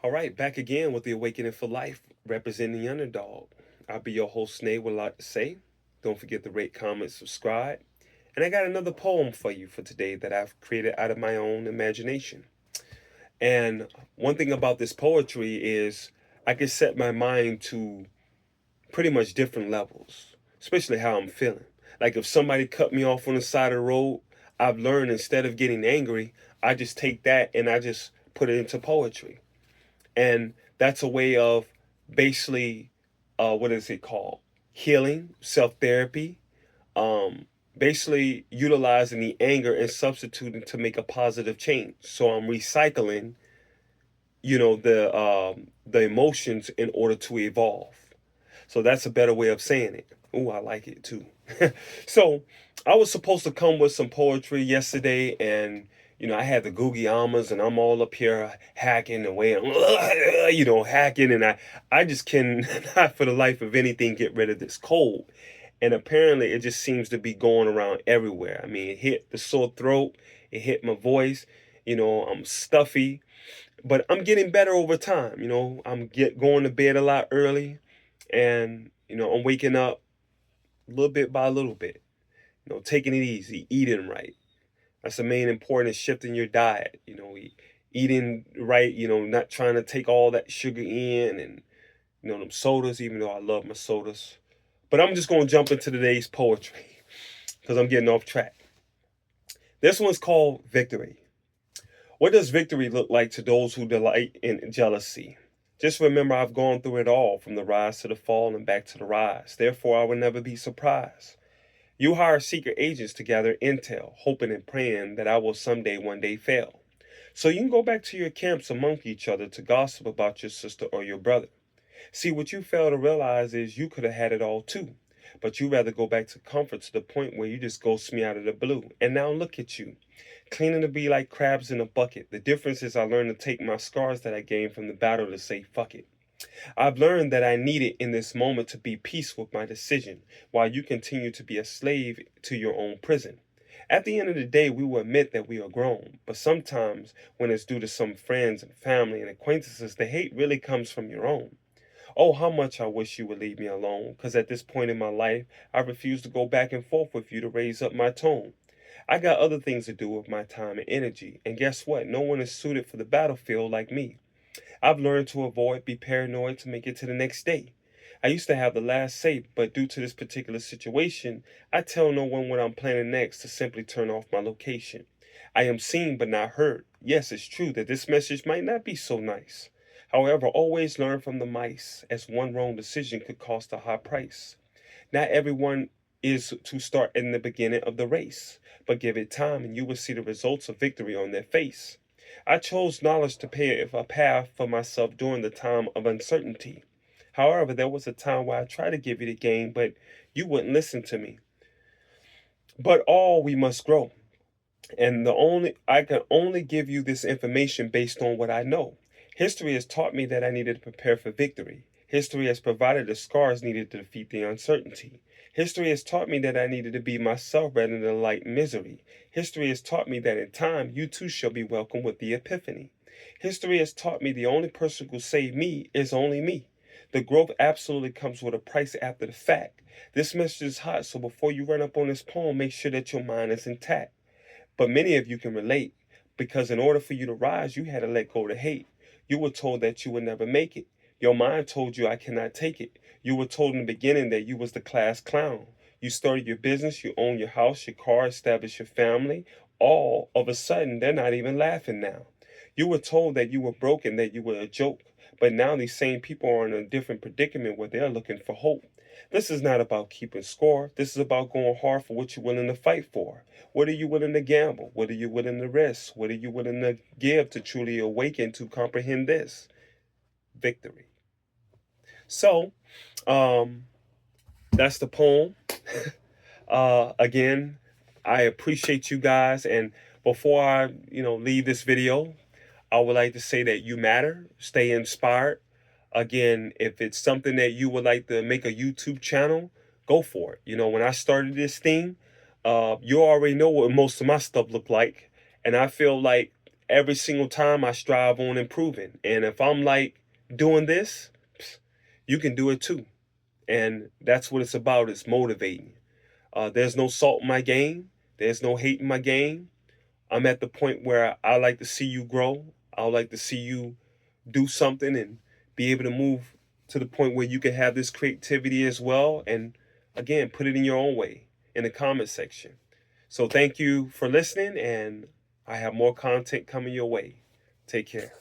All right, back again with the Awakening for Life, representing the underdog. I'll be your host, Nate, with a lot to say. Don't forget to rate, comment, subscribe. And I got another poem for you for today that I've created out of my own imagination. And one thing about this poetry is I can set my mind to pretty much different levels, especially how I'm feeling. Like if somebody cut me off on the side of the road, I've learned instead of getting angry, I just take that and I just put it into poetry. And that's a way of basically, what is it called? Healing, self therapy, um, basically utilizing the anger and substituting to make a positive change. So I'm recycling, the emotions in order to evolve. So that's a better way of saying it. Ooh, I like it too. So I was supposed to come with some poetry yesterday, and I had the Googie Amas, and I'm all up here hacking away, hacking, and I just cannot for the life of anything get rid of this cold. And apparently, it just seems to be going around everywhere. I mean, it hit the sore throat, it hit my voice. I'm stuffy, but I'm getting better over time. I'm going to bed a lot early, and I'm waking up little bit by little bit. Taking it easy, eating right. That's the main important shift in your diet. Eating right. Not trying to take all that sugar in, and them sodas. Even though I love my sodas, but I'm just gonna jump into today's poetry because I'm getting off track. This one's called Victory. What does victory look like to those who delight in jealousy? Just remember, I've gone through it all, from the rise to the fall and back to the rise. Therefore, I will never be surprised. You hire secret agents to gather intel, hoping and praying that I will someday, one day fail. So you can go back to your camps among each other to gossip about your sister or your brother. See, what you fail to realize is you could have had it all too. But you rather go back to comfort to the point where you just ghost me out of the blue. And now look at you, cleaning to be like crabs in a bucket. The difference is I learned to take my scars that I gained from the battle to say fuck it. I've learned that I need it in this moment to be peace with my decision, while you continue to be a slave to your own prison. At the end of the day, we will admit that we are grown, but sometimes when it's due to some friends and family and acquaintances, the hate really comes from your own. Oh, how much I wish you would leave me alone, because at this point in my life, I refuse to go back and forth with you to raise up my tone. I got other things to do with my time and energy, and guess what? No one is suited for the battlefield like me. I've learned to avoid, be paranoid to make it to the next day. I used to have the last say, but due to this particular situation, I tell no one what I'm planning next to simply turn off my location. I am seen but not heard. Yes, it's true that this message might not be so nice. However, always learn from the mice, as one wrong decision could cost a high price. Not everyone is to start in the beginning of the race, but give it time and you will see the results of victory on their face. I chose knowledge to pave a path for myself during the time of uncertainty. However, there was a time where I tried to give you the game, but you wouldn't listen to me. But all we must grow. And the only I can only give you this information based on what I know. History has taught me that I needed to prepare for victory. History has provided the scars needed to defeat the uncertainty. History has taught me that I needed to be myself rather than light misery. History has taught me that in time you too shall be welcome with the epiphany. History has taught me the only person who will save me is only me. The growth absolutely comes with a price after the fact. This message is hot, so before you run up on this poem, make sure that your mind is intact. But many of you can relate, because in order for you to rise, you had to let go of the hate. You were told that you would never make it. Your mind told you I cannot take it. You were told in the beginning that you was the class clown. You started your business, you own your house, your car, established your family. All of a sudden, they're not even laughing now. You were told that you were broken, that you were a joke. But now these same people are in a different predicament where they're looking for hope. This is not about keeping score. This is about going hard for what you're willing to fight for. What are you willing to gamble? What are you willing to risk? What are you willing to give to truly awaken to comprehend this? Victory. So, um, that's the poem. Again, I appreciate you guys. And before I, leave this video, I would like to say that you matter. Stay inspired. Again, if it's something that you would like to make a YouTube channel, go for it. When I started this thing, you already know what most of my stuff looked like. And I feel like every single time I strive on improving. And if I'm like doing this, you can do it too. And that's what it's about. It's motivating. There's no salt in my game. There's no hate in my game. I'm at the point where I like to see you grow. I like to see you do something and be able to move to the point where you can have this creativity as well. And again, put it in your own way in the comment section. So thank you for listening, and I have more content coming your way. Take care.